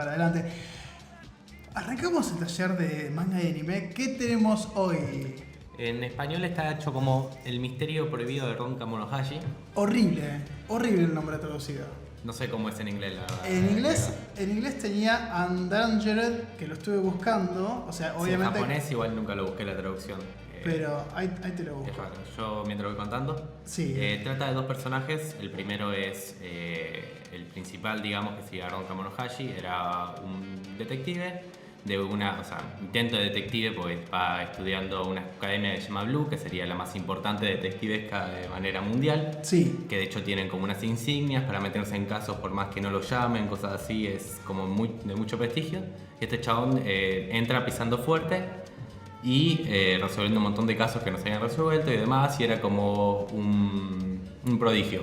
para adelante. Arrancamos el taller de manga y anime. ¿Qué tenemos hoy? En español está hecho como El misterio prohibido de Ron Kamonohashi. Horrible el nombre traducido. No sé cómo es en inglés, la verdad. En inglés tenía Undangered, que lo estuve buscando. O sea, obviamente. En japonés igual nunca lo busqué la traducción. Pero ahí te lo busco. Es raro. Yo mientras voy contando. Sí. Trata de dos personajes. El primero es el principal, digamos, que sería Ron Kamonohashi. Era un detective de intento de detective, porque va estudiando una academia que se llama Blue, que sería la más importante detectivesca de manera mundial. Sí. Que de hecho tienen como unas insignias para meterse en casos por más que no lo llamen, cosas así, es como de mucho prestigio. Este chabón entra pisando fuerte y resolviendo un montón de casos que no se habían resuelto y demás, y era como un prodigio.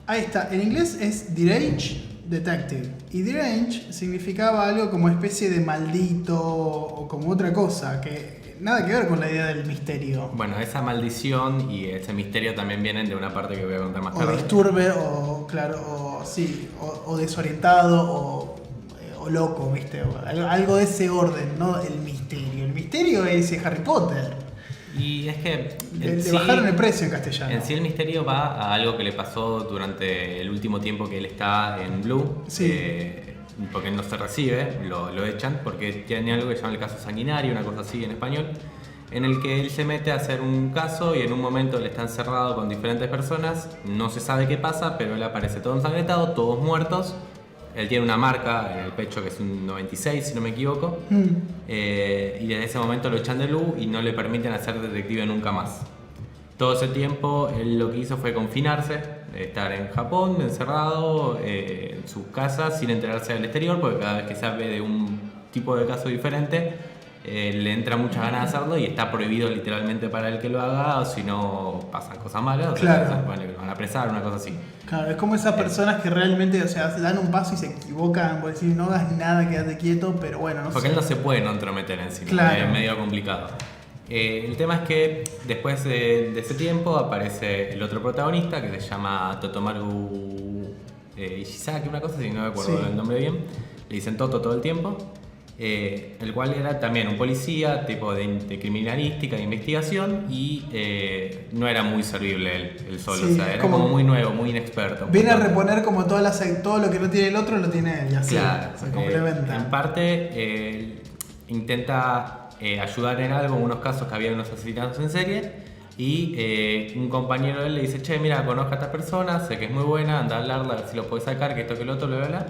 Ahí está, en inglés es Deranged Detective. Y Deranged significaba algo como especie de maldito o como otra cosa, que nada que ver con la idea del misterio. Bueno, esa maldición y ese misterio también vienen de una parte que voy a contar más tarde. O disturbe, o desorientado, o loco, ¿viste? Algo de ese orden, no el misterio. El misterio es Harry Potter. Y es que Le bajaron el precio en castellano. En sí el misterio va a algo que le pasó durante el último tiempo que él está en Blue. Sí. Porque él no se recibe, lo echan, porque tiene algo que se llama el caso sanguinario, una cosa así en español, en el que él se mete a hacer un caso y en un momento él está encerrado con diferentes personas, no se sabe qué pasa, pero él aparece todo ensangrentado, todos muertos. Él tiene una marca en el pecho que es un 96, si no me equivoco. Y desde ese momento lo echan de Blue y no le permiten hacer detective nunca más. Todo ese tiempo él lo que hizo fue confinarse, estar en Japón, encerrado en su casa sin enterarse del exterior, porque cada vez que sabe de un tipo de caso diferente, le entra muchas ganas de hacerlo y está prohibido literalmente para él que lo haga, o si no pasan cosas malas, claro. O sea, bueno, lo van a apresar, una cosa así. Claro, es como esas personas que realmente, dan un paso y se equivocan, por decir, no hagas nada, quédate quieto, pero bueno, no sé. Porque él no se puede no entrometer en sí, claro. Es medio complicado. El tema es que después de ese tiempo aparece el otro protagonista que se llama Totomaru Ishizaki, una cosa así, no me acuerdo el nombre bien. Le dicen Toto todo el tiempo. El cual era también un policía, tipo de criminalística, de investigación, y no era muy servible él solo, sí, o sea, era como muy nuevo, muy inexperto. Viene a reponer como todo lo que no tiene el otro lo tiene él, y así claro, se complementa. En parte intenta ayudar en algo, en unos casos que había unos asesinatos en serie, y un compañero de él le dice, che, mira, conozco a esta persona, sé que es muy buena, anda a hablarla, a ver si lo puede sacar, que esto, que el otro, bla.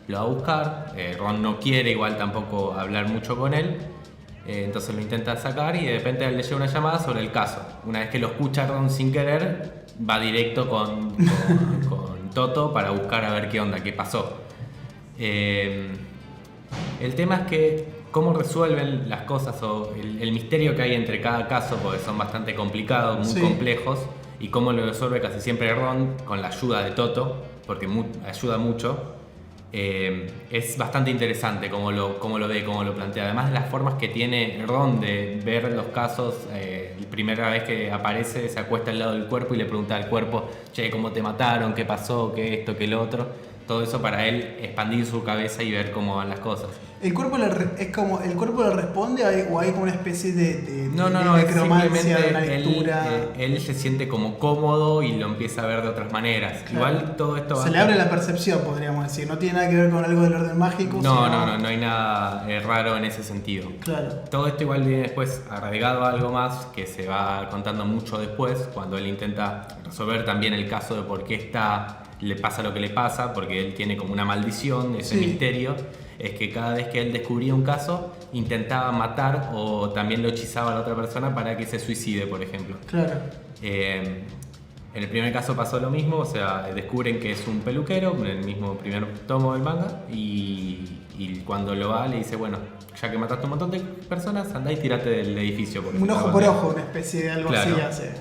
Lo va a buscar, Ron no quiere igual tampoco hablar mucho con él, entonces lo intenta sacar y de repente él le llega una llamada sobre el caso. Una vez que lo escucha Ron sin querer, va directo con Toto para buscar a ver qué onda, qué pasó. El tema es que cómo resuelven las cosas o el misterio que hay entre cada caso, porque son bastante complicados, muy complejos, y cómo lo resuelve casi siempre Ron con la ayuda de Toto, porque ayuda mucho. Es bastante interesante cómo lo ve, cómo lo plantea. Además de las formas que tiene Ron de ver los casos, la primera vez que aparece se acuesta al lado del cuerpo y le pregunta al cuerpo, che, ¿cómo te mataron? ¿Qué pasó? ¿Qué esto? ¿Qué lo otro? Todo eso para él expandir su cabeza y ver cómo van las cosas. ¿El cuerpo le responde o hay como una especie de No, necromancia, de una lectura? Él se siente como cómodo y lo empieza a ver de otras maneras. Claro. Igual todo esto se le abre la percepción, podríamos decir. No tiene nada que ver con algo del orden mágico. No hay nada raro en ese sentido. Claro. Todo esto igual viene después agregado a algo más que se va contando mucho después, cuando él intenta resolver también el caso de por qué le pasa lo que le pasa, porque él tiene como una maldición, ese misterio. Es que cada vez que él descubría un caso, intentaba matar o también lo hechizaba a la otra persona para que se suicide, por ejemplo. Claro. En el primer caso pasó lo mismo, o sea, descubren que es un peluquero, en el mismo primer tomo del manga, y cuando lo va le dice, bueno, ya que mataste un montón de personas, andá y tirate del edificio. Un ojo por ojo, una especie de algo así hace.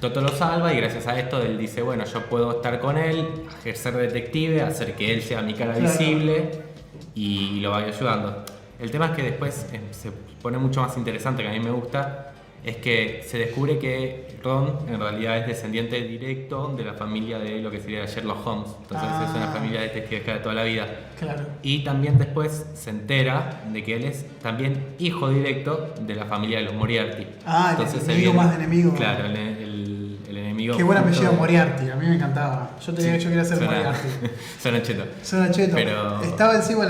Toto lo salva y gracias a esto él dice, bueno, yo puedo estar con él, ejercer detective, hacer que él sea mi cara visible, y lo vaya ayudando. El tema es que después se pone mucho más interesante, que a mí me gusta, es que se descubre que Ron en realidad es descendiente directo de la familia de lo que sería Sherlock Holmes. Entonces es una familia detectivesca de toda la vida. Claro. Y también después se entera de que él es también hijo directo de la familia de los Moriarty. Entonces, el enemigo más de enemigo. Claro, el enemigo. Qué buen apellido Moriarty, a mí me encantaba. Yo quería ser Moriarty. Suena cheto. Suena cheto. Pero... Estaba encima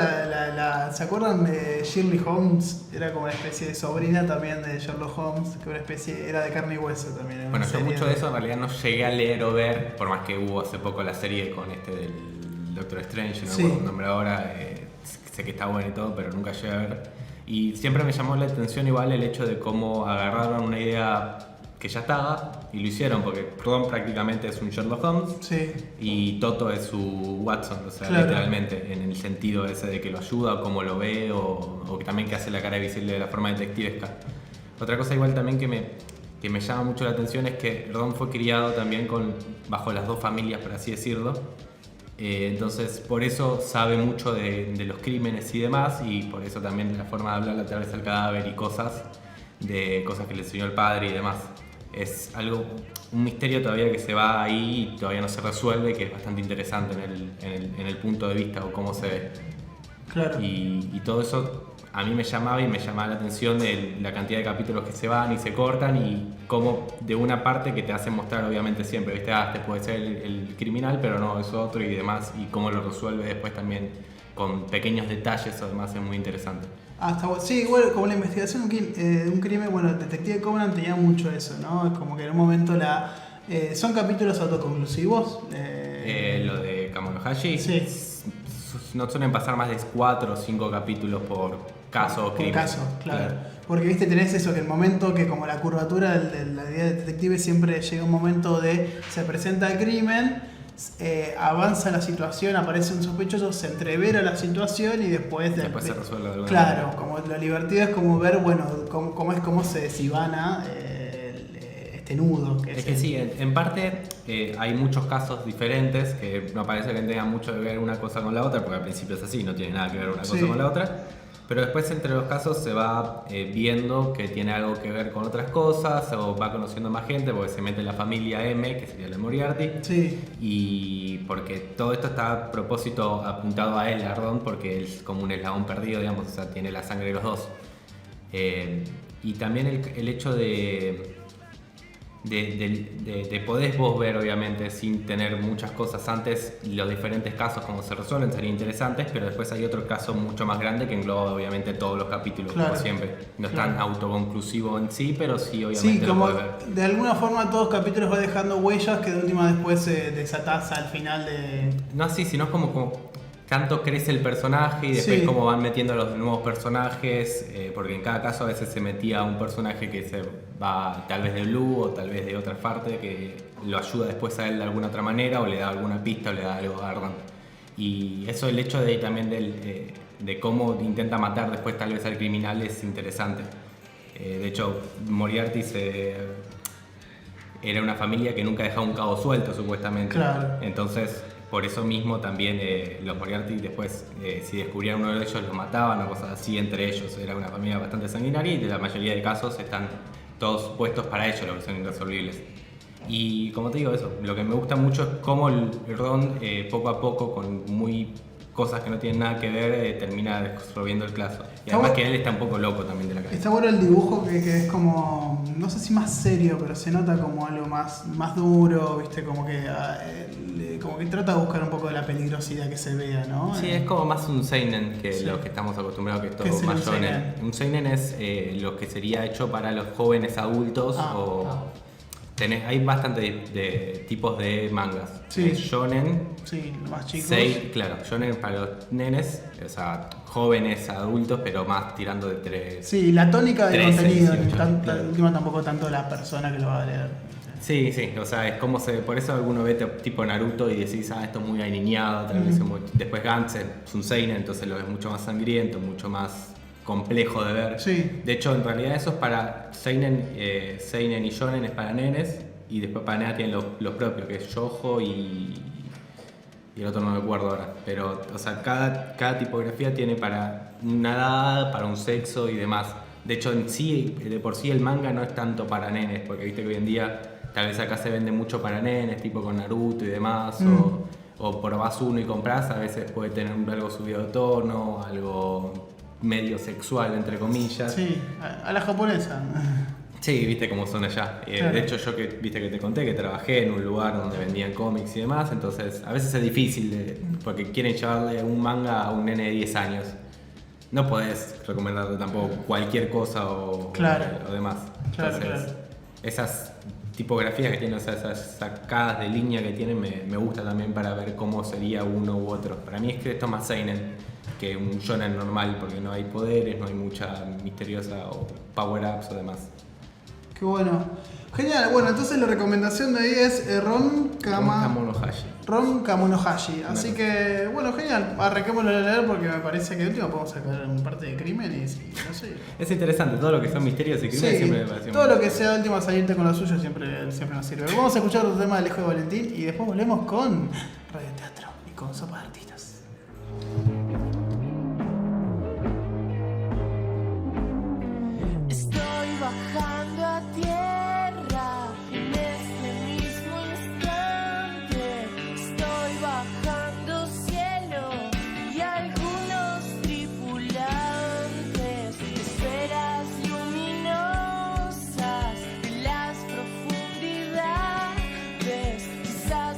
¿se acuerdan de Shirley Holmes? Era como una especie de sobrina también de Sherlock Holmes, que era de carne y hueso también. Bueno, yo mucho de eso en realidad no llegué a leer o ver, por más que hubo hace poco la serie con del Doctor Strange, no me acuerdo el nombre ahora, sé que está bueno y todo, pero nunca llegué a ver. Y siempre me llamó la atención igual el hecho de cómo agarraron una idea que ya estaba y lo hicieron, porque Ron prácticamente es un Sherlock Holmes y Toto es su Watson, o sea, literalmente, en el sentido ese de que lo ayuda, o cómo lo ve, o que también que hace la cara visible de la forma detectivesca. Otra cosa igual también que me llama mucho la atención es que Ron fue criado también bajo las dos familias, por así decirlo. Entonces por eso sabe mucho de los crímenes y demás, y por eso también la forma de hablar a través del cadáver y cosas que le enseñó el padre y demás. Es un misterio todavía que se va ahí y todavía no se resuelve, que es bastante interesante en el punto de vista o cómo se ve. Claro. Y todo eso a mí me llamaba la atención de la cantidad de capítulos que se van y se cortan, y cómo de una parte que te hacen mostrar obviamente siempre, ¿viste? Este puede ser el criminal, pero no, es otro y demás, y cómo lo resuelve después también con pequeños detalles, además es muy interesante. Sí, igual como la investigación de un crimen, bueno, Detective Conan tenía mucho eso, ¿no? Es como que en un momento son capítulos autoconclusivos. Lo de Kamonohashi, sí. No suelen pasar más de 4 o 5 capítulos por caso o crimen. Por caso, claro. Porque viste, tenés eso, que el momento que como la curvatura de la idea de detective siempre llega un momento se presenta el crimen, avanza la situación, aparece un sospechoso, se entrevera la situación y después se resuelve de alguna claro, manera. Como lo divertido es como ver, bueno, cómo se desivana este nudo. Es que sí, en parte hay muchos casos diferentes que no parece que tengan mucho que ver una cosa con la otra, porque al principio es así, no tiene nada que ver una cosa con la otra. Pero después entre los casos se va viendo que tiene algo que ver con otras cosas, o va conociendo más gente, porque se mete la familia M, que sería la Moriarty. Sí. Y porque todo esto está a propósito apuntado a él, a Ron, porque él es como un eslabón perdido, digamos, o sea, tiene la sangre de los dos. Y también el hecho de podés vos ver, obviamente, sin tener muchas cosas antes, los diferentes casos, cómo se resuelven, serían interesantes, pero después hay otro caso mucho más grande que engloba, obviamente, todos los capítulos, como siempre. No es tan autoconclusivo en sí, pero sí, obviamente, sí, lo como podés ver. De alguna forma todos los capítulos va dejando huellas que de última después se desatás al final de... No así, sino como tanto crece el personaje y después como van metiendo los nuevos personajes, porque en cada caso a veces se metía un personaje que se va tal vez de Blue o tal vez de otra parte, que lo ayuda después a él de alguna otra manera, o le da alguna pista o le da algo a Ron. Y eso, el hecho también de cómo intenta matar después tal vez al criminal, es interesante. De hecho, Moriarty era una familia que nunca dejaba un cabo suelto, supuestamente. Claro. Entonces, por eso mismo también los Moriarty después, si descubrían uno de ellos, los mataban o cosas así entre ellos. Era una familia bastante sanguinaria y de la mayoría de casos están todos puestos para ellos, lo que son irresolvibles. Y como te digo, eso, lo que me gusta mucho es cómo el Ron poco a poco, con cosas que no tienen nada que ver, termina resolviendo el caso. Y además que él está un poco loco también de la cabeza. Está bueno el dibujo que es como, no sé si más serio, pero se nota como algo más duro, viste, como que trata de buscar un poco de la peligrosidad que se vea, ¿no? Sí, es como más un seinen que lo que estamos acostumbrados, que es todo más shonen. Un seinen es lo que sería hecho para los jóvenes adultos hay bastantes de tipos de mangas. Sí. Shonen. Sí, los más chicos. Claro, shonen para los nenes, o sea, jóvenes, adultos, pero más tirando de 3. Sí, la tónica del contenido, 18, claro. última tampoco tanto la persona que lo va a leer. Sí, o sea, es como por eso alguno ve tipo Naruto y decís, esto es muy aniñado, tal vez después Gantz es un seinen, entonces lo ves mucho más sangriento, mucho más complejo de ver. Sí. De hecho, en realidad eso es para seinen y shonen es para nenes, y después para nena tienen los propios, que es shoujo y el otro no me acuerdo ahora. Pero, o sea, cada tipografía tiene para una edad, para un sexo y demás. De hecho, en sí, de por sí el manga no es tanto para nenes, porque viste que hoy en día tal vez acá se vende mucho para nenes, tipo con Naruto y demás, o probás uno y compras, a veces puede tener algo subido de tono, algo medio sexual, entre comillas. Sí, a la japonesa. Sí, viste cómo son allá. Claro. De hecho, yo viste que te conté que trabajé en un lugar donde vendían cómics y demás, entonces a veces es difícil porque quieren llevarle un manga a un nene de 10 años. No podés recomendarle tampoco cualquier cosa o demás. Claro, Entonces, claro. esas tipografías que tienen, o sea, esas sacadas de línea que tienen, me gusta también para ver cómo sería uno u otro. Para mí es que esto es más seinen que un shonen normal, porque no hay poderes, no hay mucha misteriosa o power-ups o demás. Qué bueno. Genial, bueno, entonces la recomendación de ahí es Ron Kamonohashi. Ron Kamonohashi. Así que, bueno, genial. Arranquémoslo a leer porque me parece que de último podemos sacar un parte de crímenes y no sé. Es interesante, todo lo que son misterios y crímenes Sí, siempre me pareció todo muy lo que sea de última salirte con lo suyo siempre nos sirve. Vamos a escuchar otro tema del Hijo de Valentín y después volvemos con radioteatro y con Sopa de Artistas. Estoy bajando a tierra.